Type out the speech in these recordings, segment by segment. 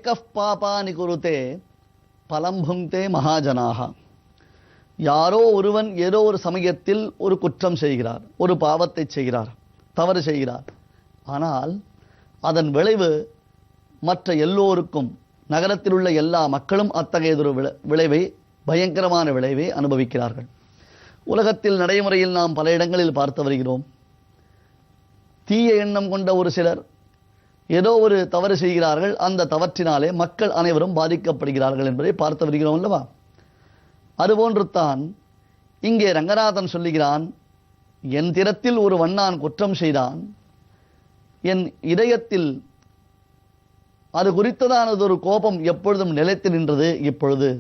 ஏகப் பாபானி குருதே பலம்புங்கே மகாஜனாக. யாரோ ஒருவன் ஏதோ ஒரு சமயத்தில் ஒரு குற்றம் செய்கிறார், ஒரு பாவத்தை செய்கிறார், தவறு செய்கிறார். ஆனால் அதன் விளைவு மற்ற எல்லோருக்கும், நகரத்தில் உள்ள எல்லா மக்களும் அத்தகையதொரு விளைவை, பயங்கரமான விளைவை அனுபவிக்கிறார்கள். உலகத்தில் நடைமுறையில் நாம் பல இடங்களில் பார்த்து வருகிறோம். தீய எண்ணம் கொண்ட ஒரு சிலர் ஏதோ ஒரு தவறு செய்கிறார்கள், அந்த தவற்றினாலே மக்கள் அனைவரும் பாதிக்கப்படுகிறார்கள் என்பதை பார்த்து வருகிறோம் அல்லவா? அதுபோன்று தான் இங்கே ரங்கநாதன் சொல்லுகிறான், என் திறத்தில் ஒரு வண்ணான் குற்றம் செய்தான், என் இதயத்தில் அது குறித்ததானது ஒரு கோபம் எப்பொழுதும் நிலைத்து நின்றது. இப்பொழுது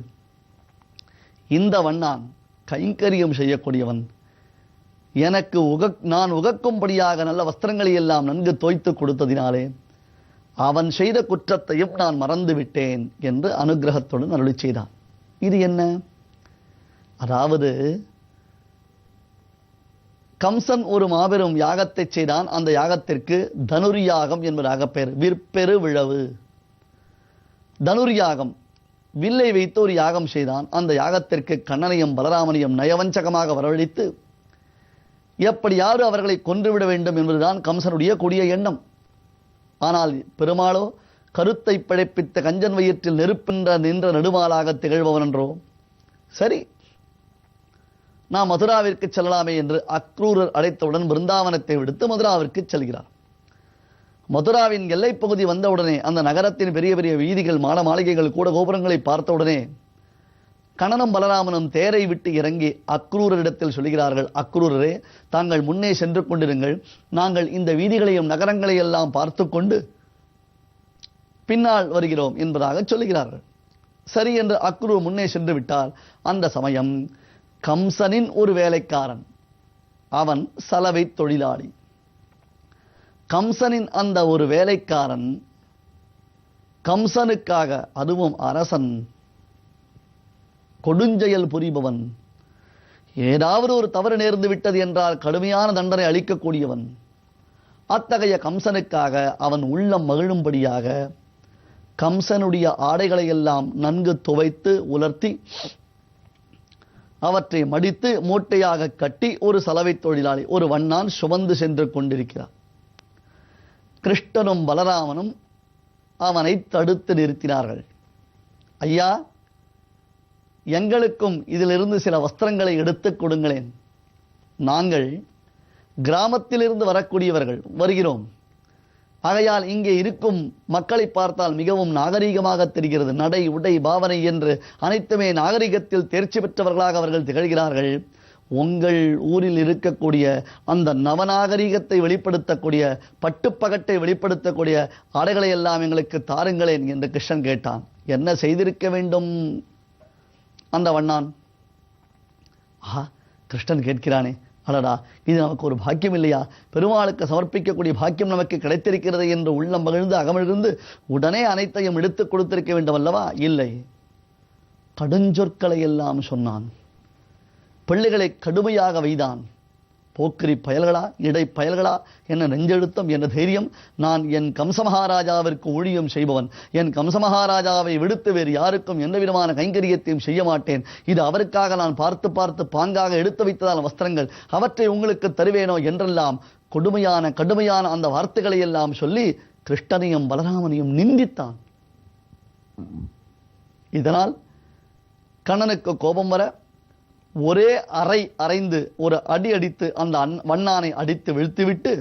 இந்த வண்ணான் கைங்கரியம் செய்யக்கூடியவன், எனக்கு நான் உகக்கும்படியாக நல்ல வஸ்திரங்களை எல்லாம் நன்கு தோய்த்து கொடுத்ததினாலே அவன் செய்த குற்றத்தையும் நான் மறந்து விட்டேன் என்று அனுகிரகத்துடன் அருளி செய்தான். இது என்ன? அதாவது கம்சன் ஒரு மாபெரும் யாகத்தை செய்தான். அந்த யாகத்திற்கு தனுர் யாகம் என்பதாக பெயர். விற்பெரு விழவு. தனுர் யாகம், வில்லை வைத்து ஒரு யாகம் செய்தான். அந்த யாகத்திற்கு கண்ணனையும் பலராமனையும் நயவஞ்சகமாக வரவழைத்து எப்படியாவது அவர்களை கொன்றுவிட வேண்டும் என்பதுதான் கம்சனுடைய கொடிய எண்ணம். ஆனால் பெருமாளோ கருத்தை பிழைப்பித்த கஞ்சன் வயிற்றில் நெருப்பின்ற நின்ற நெடுமாலாக திகழ்பவன் என்றோ. சரி, நாம் மதுராவிற்கு செல்லலாமே என்று அக்ரூரர் அழைத்தவுடன் பிருந்தாவனத்தை விடுத்து மதுராவிற்கு செல்கிறார். மதுராவின் எல்லைப் பகுதி வந்தவுடனே அந்த நகரத்தின் பெரிய பெரிய வீதிகள், மாட மாளிகைகள், கூட கோபுரங்களை பார்த்தவுடனே கண்ணனும் பலராமனும் தேரை விட்டு இறங்கி அக்ரூரரிடத்தில் சொல்கிறார்கள், அக்ரூரரே, தாங்கள் முன்னே சென்று கொண்டிருங்கள், நாங்கள் இந்த வீதிகளையும் நகரங்களையும் எல்லாம் பார்த்து கொண்டு பின்னால் வருகிறோம் என்பதாக சொல்லுகிறார்கள். சரி என்று அக்ரூர் முன்னே சென்று விட்டால், அந்த சமயம் கம்சனின் ஒரு வேலைக்காரன், அவன் சலவை தொழிலாளி. கம்சனின் அந்த ஒரு வேலைக்காரன் கம்சனுக்காக, அதுவும் அரசன், கொடுஞ்செயல் புரிபவன், ஏதாவது ஒரு தவறு நேர்ந்து விட்டது என்றால் கடுமையான தண்டனை அளிக்கக்கூடியவன். அத்தகைய கம்சனுக்காக அவன் உள்ளம் மகிழும்படியாக கம்சனுடைய ஆடைகளை எல்லாம் நன்கு துவைத்து உலர்த்தி அவற்றை மடித்து மூட்டையாக கட்டி ஒரு சலவை தொழிலாளி, ஒரு வண்ணான் சுமந்து சென்று கொண்டிருக்கிறார். கிருஷ்ணனும் பலராமனும் அவனை தடுத்து நிறுத்தினார்கள். ஐயா, எங்களுக்கும் இதிலிருந்து சில வஸ்திரங்களை எடுத்துக் கொடுங்களேன். நாங்கள் கிராமத்திலிருந்து வரக்கூடியவர்கள் வருகிறோம். ஆகையால் இங்கே இருக்கும் மக்களை பார்த்தால் மிகவும் நாகரீகமாக தெரிகிறது. நடை, உடை, பாவனை என்று அனைத்துமே நாகரிகத்தில் தேர்ச்சி பெற்றவர்களாக அவர்கள் திகழ்கிறார்கள். உங்கள் ஊரில் இருக்கக்கூடிய அந்த நவநாகரீகத்தை வெளிப்படுத்தக்கூடிய, பட்டுப்பகட்டை வெளிப்படுத்தக்கூடிய ஆடைகளை எல்லாம் எங்களுக்கு தாருங்களேன் என்று கிருஷ்ணன் கேட்டான். என்ன செய்திருக்க வேண்டும் அந்த வண்ணான்? கிருஷ்ணன் கேட்கிறானே, அடடா, இது நமக்கு ஒரு பாக்கியம் இல்லையா? பெருமாளுக்கு சமர்ப்பிக்கக்கூடிய பாக்கியம் நமக்கு கிடைத்திருக்கிறது என்று உள்ளம் மகிழ்ந்து அகமகிழ்ந்து உடனே அனைத்தையும் எடுத்துக் கொடுத்திருக்க வேண்டும் அல்லவா? இல்லை, கடுஞ்சொற்களை எல்லாம் சொன்னான். பிள்ளைகளை கடுமையாக வைதான். போக்கிரி பயல்களா, இடை பயல்களா, என்ன நெஞ்செழுத்தம், என்ன தைரியம்! நான் என் கம்சமகாராஜாவிற்கு ஊழியம் செய்பவன். என் கம்சமகாராஜாவை விடுத்து வேறு யாருக்கும் எந்த விதமான கைங்கரியத்தையும் செய்ய மாட்டேன். இது அவருக்காக நான் பார்த்து பார்த்து பாங்காக எடுத்து வைத்ததான வஸ்திரங்கள், அவற்றை உங்களுக்கு தருவேனோ என்றெல்லாம் கடுமையான அந்த வார்த்தைகளை எல்லாம் சொல்லி கிருஷ்ணனையும் பலராமனையும் நிந்தித்தான். இதனால் கண்ணனுக்கு கோபம் வர ஒரே அறைந்து ஒரு அடி அடித்து அந்த வண்ணானை அடித்து வீழ்த்திவிட்டு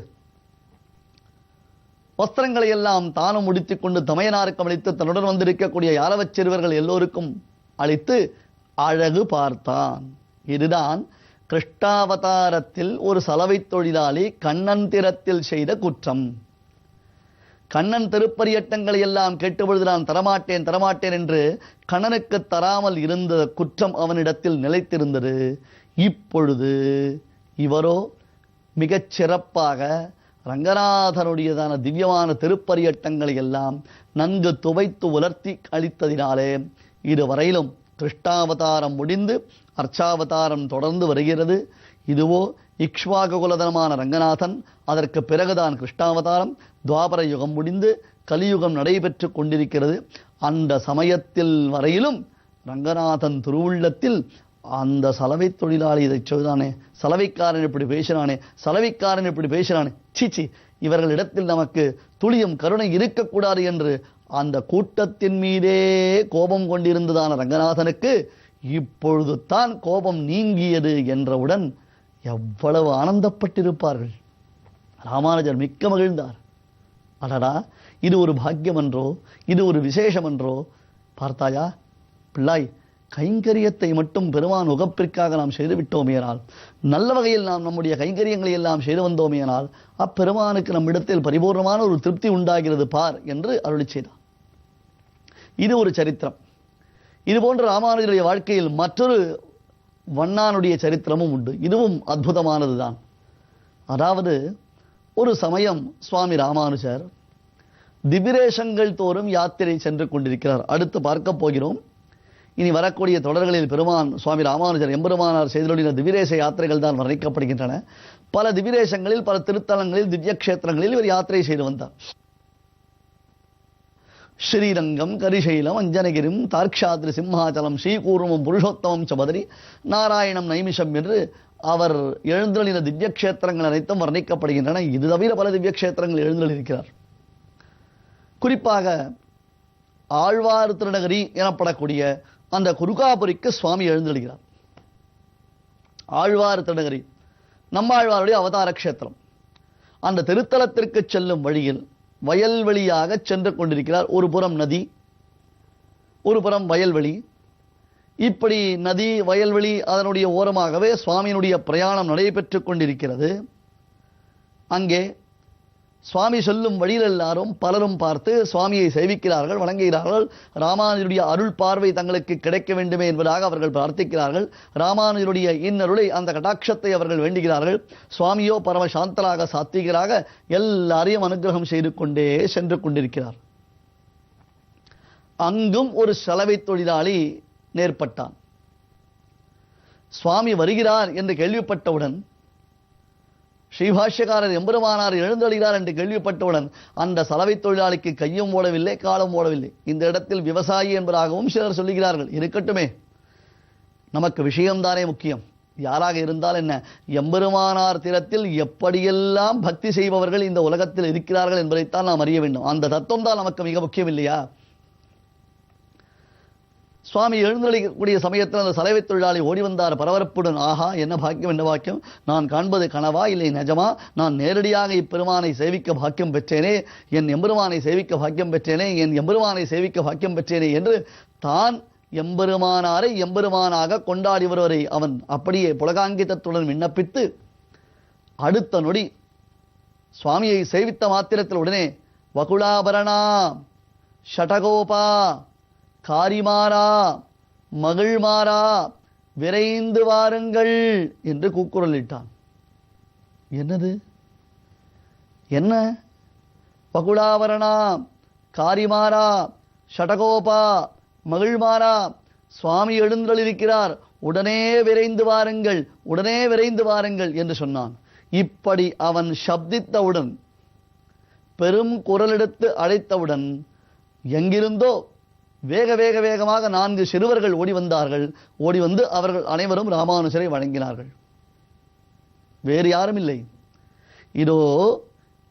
வஸ்திரங்களை எல்லாம் தானும் முடித்துக் கொண்டு தமையனாருக்கும் அளித்து தன்னுடன் வந்திருக்கக்கூடிய யாரவச் சிறுவர்கள் எல்லோருக்கும் அளித்து அழகு பார்த்தான். இதுதான் கிருஷ்ணாவதாரத்தில் ஒரு சலவை தொழிலாளி கண்ணன் திறத்தில் செய்த குற்றம். கண்ணன் திருப்பரியட்டங்களை எல்லாம் கேட்டபொழுது நான் தரமாட்டேன் என்று கண்ணனுக்கு தராமல் இருந்த குற்றம் அவனிடத்தில் நிலைத்திருந்தது. இப்பொழுது இவரோ மிகச் சிறப்பாக ரங்கநாதனுடையதான திவ்யமான திருப்பரியட்டங்களை எல்லாம் நன்கு துவைத்து உலர்த்தி அளித்ததினாலே இதுவரையிலும் கிருஷ்ணாவதாரம் முடிந்து அர்ச்சாவதாரம் தொடர்ந்து வருகிறது. இதுவோ இக்ஷ்வாகு குலதனமான ரங்கநாதன், அதற்கு பிறகுதான் கிருஷ்ணாவதாரம். துவாபர யுகம் முடிந்து கலியுகம் நடைபெற்று கொண்டிருக்கிறது. அந்த சமயத்தில் வரையிலும் ரங்கநாதன் திருவுள்ளத்தில் அந்த சலவை தொழிலாளி இதை சொல்தானே, சலவைக்காரன் இப்படி பேசினானே, சலவைக்காரன் இப்படி பேசினானே, சீச்சி, இவர்களிடத்தில் நமக்கு துளியும் கருணை இருக்கக்கூடாது என்று அந்த கூட்டத்தின் மீதே கோபம் கொண்டிருந்ததான ரங்கநாதனுக்கு இப்பொழுது தான் கோபம் நீங்கியது என்றவுடன் எவ்வளவு ஆனந்தப்பட்டிருப்பார்கள். ராமானுஜர் மிக்க மகிழ்ந்தார். அடடா, இது ஒரு பாக்கியம் என்றோ, இது ஒரு விசேஷம் என்றோ. பார்த்தாயா பிள்ளாய், கைங்கரியத்தை மட்டும் பெருமான் உகப்பிற்காக நாம் செய்து விட்டோமேனால், நல்ல வகையில் நாம் நம்முடைய கைங்கரியங்களை எல்லாம் செய்து வந்தோமேனால், அப்பெருமானுக்கு நம்மிடத்தில் பரிபூர்ணமான ஒரு திருப்தி உண்டாகிறது பார் என்று அருளி செய்தார். இது ஒரு சரித்திரம். இதுபோன்ற ராமானுஜருடைய வாழ்க்கையில் மற்றொரு வண்ணானுடைய சரித்திரமும் உண்டு. இதுவும் அற்புதமானதுதான். அதாவது, ஒரு சமயம் சுவாமி ராமானுஜர் திவிரேஷங்கள் தோறும் யாத்திரை சென்று கொண்டிருக்கிறார். அடுத்து பார்க்க போகிறோம். இனி வரக்கூடிய தொடர்களில் பெருமான் சுவாமி ராமானுஜர் எம்பெருமானார் செய்துள்ள திவிரேச யாத்திரைகள் தான் வர்ணிக்கப்படுகின்றன. பல திவிரேசங்களில், பல திருத்தலங்களில், திவ்ய கஷேத்திரங்களில் இவர் யாத்திரை செய்து வந்தார். ஸ்ரீரங்கம், கரிசைலம், அஞ்சனகிரிம், தார்க்ஷாத்ரி, சிம்ஹாச்சலம், ஸ்ரீகூர்மம், புருஷோத்தமம், சபதரி, நாராயணம், நைமிஷம் என்று அவர் எழுந்தருளின திவ்ய கஷேத்திரங்கள் அனைத்தும் வர்ணிக்கப்படுகின்றன. இது தவிர பல திவ்ய கஷேத்திரங்கள் எழுந்தருளிருக்கிறார். குறிப்பாக ஆழ்வார் திருநகரி எனப்படக்கூடிய அந்த குருகாபுரிக்கு சுவாமி எழுந்தருளுகிறார். ஆழ்வார் திருநகரி நம்மாழ்வாருடைய அவதார கஷேத்திரம். அந்த திருத்தலத்திற்கு செல்லும் வழியில் வயல்வெளியாக சென்று கொண்டிருக்கிறார். ஒரு புறம் நதி, ஒரு புறம் வயல்வெளி. இப்படி நதி, வயல்வெளி அதனுடைய ஓரமாகவே சுவாமியினுடைய பிரயாணம் நடைபெற்றுக் கொண்டிருக்கிறது. அங்கே சுவாமி சொல்லும் வழியில் எல்லாரும் பலரும் பார்த்து சுவாமியை சேவிக்கிறார்கள், வணங்குகிறார்கள். ராமானுஜருடைய அருள் பார்வை தங்களுக்கு கிடைக்க வேண்டுமே என்பதாக அவர்கள் பிரார்த்திக்கிறார்கள். ராமானுஜருடைய இன்னருளை, அந்த கடாட்சத்தை அவர்கள் வேண்டுகிறார்கள். சுவாமியோ பரம சாந்தராக, சாத்விகராக எல்லாரையும் அனுகிரகம் செய்து கொண்டே சென்று கொண்டிருக்கிறார். அங்கும் ஒரு சலவை தொழிலாளி நேர்பட்டான். சுவாமி வருகிறார் என்று கேள்விப்பட்டவுடன், ஸ்ரீபாஷ்யக்காரர் எம்பெருமானார் எழுந்தருளுகிறார் என்று கேள்விப்பட்டவுடன் அந்த சலவை தொழிலாளிக்கு கையும் ஓடவில்லை, காலும் ஓடவில்லை. இந்த இடத்தில் விவசாயி என்பதாகவும் சிலர் சொல்லுகிறார்கள். இருக்கட்டுமே, நமக்கு விஷயம்தானே முக்கியம். யாராக இருந்தால் என்ன, எம்பெருமானார் திறத்தில் எப்படியெல்லாம் பக்தி செய்பவர்கள் இந்த உலகத்தில் இருக்கிறார்கள் என்பதைத்தான் நாம் அறிய வேண்டும். அந்த தத்துவம் தான் நமக்கு மிக முக்கியம் இல்லையா? சுவாமி எழுந்தருளக்கூடிய சமயத்தில் அந்த சலவை தொழிலாளி ஓடி வந்தார் பரபரப்புடன். ஆஹா, என்ன பாக்கியம், என்ன பாக்கியம்! நான் காண்பது கனவா, இல்லை நிஜமா? நான் நேரடியாக இப்பெருமானை சேவிக்க பாக்கியம் பெற்றேனே, என் எம்பெருமானை சேவிக்க பாக்கியம் பெற்றேனே, என் எம்பெருமானை சேவிக்க பாக்கியம் பெற்றேனே என்று தான் எம்பெருமானாரை எம்பெருமானாக கொண்டாடி வருவரை அவன் அப்படியே புலகாங்கிதத்துடன் விண்ணப்பித்து, அடுத்த நொடி சுவாமியை சேவித்த மாத்திரத்தில் உடனே வகுளாபரணா, ஷடகோபா, காரிமாரா, மகிழ்மாரா, விரைந்து வாருங்கள் என்று கூக்குரலிட்டான். என்னது, என்ன? வகுளாவரணா, காரிமாரா, ஷடகோபா, மகிழ்மாரா, சுவாமி எழுந்தருளிருக்கிறார், உடனே விரைந்து வாருங்கள், உடனே விரைந்து வாருங்கள் என்று சொன்னான். இப்படி அவன் சப்தித்தவுடன், பெரும் குரலெடுத்து அழைத்தவுடன், எங்கிருந்தோ வேக வேக வேகமாக 4 சிறுவர்கள் ஓடி வந்தார்கள். ஓடி வந்து அவர்கள் அனைவரும் ராமானுஜரை வணங்கினார்கள். வேறு யாரும் இல்லை. இதோ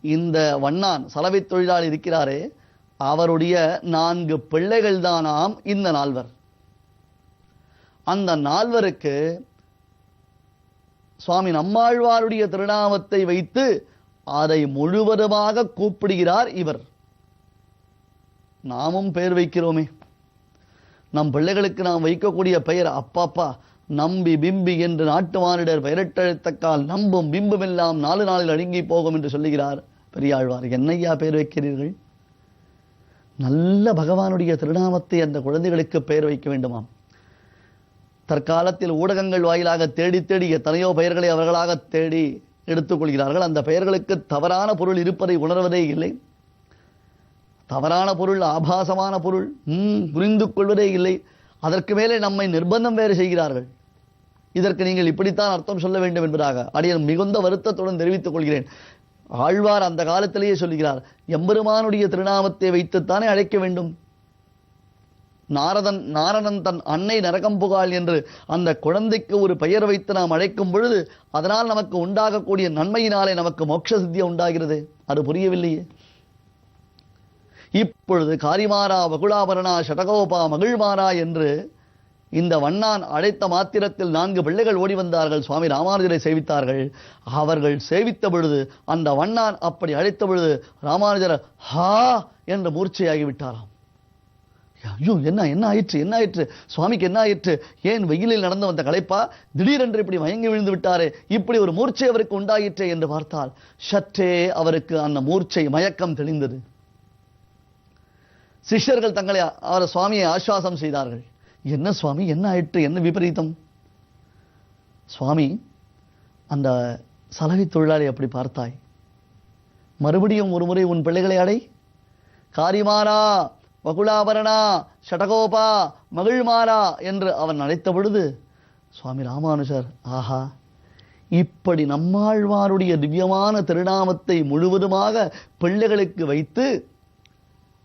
இந்த வண்ணான் சலவை தொழிலாளி இருக்கிறாரே, அவருடைய 4 பிள்ளைகள் தானாம் இந்த 4. அந்த 4 சுவாமி நம்மாழ்வாருடைய திருநாமத்தை வைத்து அதை முழுவதுமாக கூப்பிடுகிறார் இவர். நாமும் பெயர் வைக்கிறோமே, நம் பிள்ளைகளுக்கு நாம் வைக்கக்கூடிய பெயர் அப்பாப்பா நம்பி பிம்பி என்று நாட்டு மானிடர் பெயரிட்டழுத்தக்கால் நம்பும் பிம்பும் எல்லாம் 4 நாளில் அழுங்கி போகும் என்று சொல்லுகிறார் பெரியாழ்வார். என்னையா பெயர் வைக்கிறீர்கள்? நல்ல பகவானுடைய திருநாமத்தை அந்த குழந்தைகளுக்கு பெயர் வைக்க வேண்டுமாம். தற்காலத்தில் ஊடகங்கள் வாயிலாக தேடி தேடி எத்தனையோ பெயர்களை அவர்களாக தேடி எடுத்துக்கொள்கிறார்கள். அந்த பெயர்களுக்கு தவறான பொருள் இருப்பதை உணர்வதே இல்லை. தவறான பொருள், ஆபாசமான பொருள் புரிந்து கொள்வதே இல்லை. அதற்கு மேலே நம்மை நிர்பந்தம் வேறு செய்கிறார்கள். இதற்கு நீங்கள் இப்படித்தான் அர்த்தம் சொல்ல வேண்டும் என்பதாக அடியன் மிகுந்த வருத்தத்துடன் தெரிவித்துக் கொள்கிறேன். ஆழ்வார் அந்த காலத்திலேயே சொல்கிறார், எம்பெருமானுடைய திருநாமத்தை வைத்துத்தானே அழைக்க வேண்டும். நாரணன் தன் அன்னை நரகம் புகாள் என்று அந்த குழந்தைக்கு ஒரு பெயர் வைத்து நாம் அழைக்கும் பொழுது அதனால் நமக்கு உண்டாகக்கூடிய நன்மையினாலே நமக்கு மோட்ச சித்தியம் உண்டாகிறது. அது புரியவில்லையே. இப்பொழுது காரிமாரா, வகுளாபரணா, ஷடகோபா, மகிழ்மாரா என்று இந்த வண்ணான் அழைத்த மாத்திரத்தில் 4 பிள்ளைகள் ஓடி வந்தார்கள். சுவாமி ராமானுஜரை சேவித்தார்கள். அவர்கள் சேவித்த பொழுது அந்த வண்ணான் அப்படி அழைத்த பொழுது ராமானுஜர் ஹா என்று மூர்ச்சையாகிவிட்டாராம். ஐயோ, என்ன ஆயிற்று சுவாமிக்கு என்ன ஆயிற்று? ஏன் வெயிலில் நடந்து வந்த களைப்பா? திடீரென்று இப்படி மயங்கி விழுந்து விட்டாரே, இப்படி ஒரு மூர்ச்சை அவருக்கு உண்டாயிற்றே என்று பார்த்தால் சற்றே அவருக்கு அந்த மூர்ச்சை மயக்கம் தெளிந்தது. சிஷ்யர்கள் தங்களை அவர் சுவாமியை ஆசுவாசம் செய்தார்கள். என்ன சுவாமி, என்ன ஆயிற்று, என்ன விபரீதம்? சுவாமி, அந்த சலவை தொழிலாளி அப்படி பார்த்தாய், மறுபடியும் ஒரு முறை உன் பிள்ளைகளை அடை. காரிமாரா, வகுளாபரணா, ஷடகோபா, மகிழ்மாரா என்று அவன் அழைத்த பொழுது சுவாமி ராமானுஜர், ஆஹா, இப்படி நம்மாழ்வாருடைய திவ்யமான திருநாமத்தை முழுவதுமாக பிள்ளைகளுக்கு வைத்து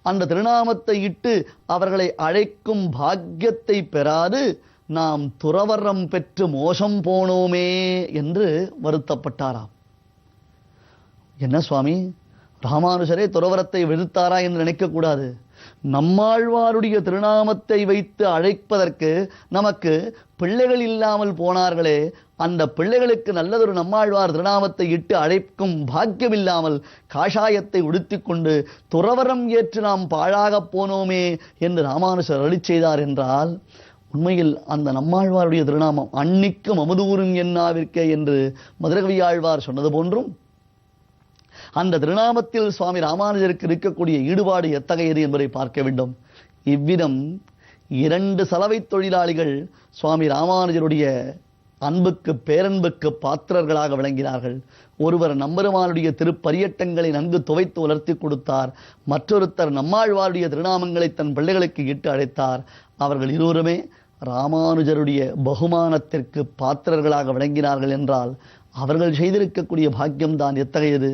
அந்த திருநாமத்தை இட்டு அவர்களை அழைக்கும் பாக்கியத்தை பெறாது நாம் துறவரம் பெற்று மோசம் போனோமே என்று வருத்தப்பட்டாராம். என்ன சுவாமி, ராமானுஜரே துறவரத்தை வெறுத்தாரா என்று நினைக்கக்கூடாது. நம்மாழ்வாருடைய திருநாமத்தை வைத்து அழைப்பதற்கு நமக்கு பிள்ளைகள் இல்லாமல் போனார்களே, அந்த பிள்ளைகளுக்கு நல்லதொரு நம்மாழ்வார் திருநாமத்தை இட்டு அழைக்கும் பாக்கியம் இல்லாமல் காஷாயத்தை உடுத்திக் கொண்டு துறவரம் ஏற்று நாம் பாழாக போனோமே என்று ராமானுஜர் அருளிச் செய்தார் என்றால், உண்மையில் அந்த நம்மாழ்வாருடைய திருநாமம் அன்னிக்கும் அமுதூரும் என்னாவிற்கே என்று மதுரகவியாழ்வார் சொன்னது போன்றும் அந்த திருநாமத்தில் சுவாமி ராமானுஜருக்கு இருக்கக்கூடிய ஈடுபாடு எத்தகையது என்பதை பார்க்க வேண்டும். இவ்விதம் 2 சலவை தொழிலாளிகள் சுவாமி ராமானுஜருடைய அன்புக்கு பேரன்புக்கு பாத்திரர்களாக விளங்கினார்கள். ஒருவர் நம்பெருமானுடைய திருப்பரியட்டங்களை நன்கு துவைத்து உலர்த்தி கொடுத்தார். மற்றொருத்தர் நம்மாழ்வாருடைய திருநாமங்களை தன் பிள்ளைகளுக்கு இட்டு அழைத்தார். அவர்கள் இருவருமே ராமானுஜருடைய பகுமானத்திற்கு பாத்திரர்களாக விளங்கினார்கள் என்றால் அவர்கள் செய்திருக்கக்கூடிய பாக்கியம்தான் எத்தகையது.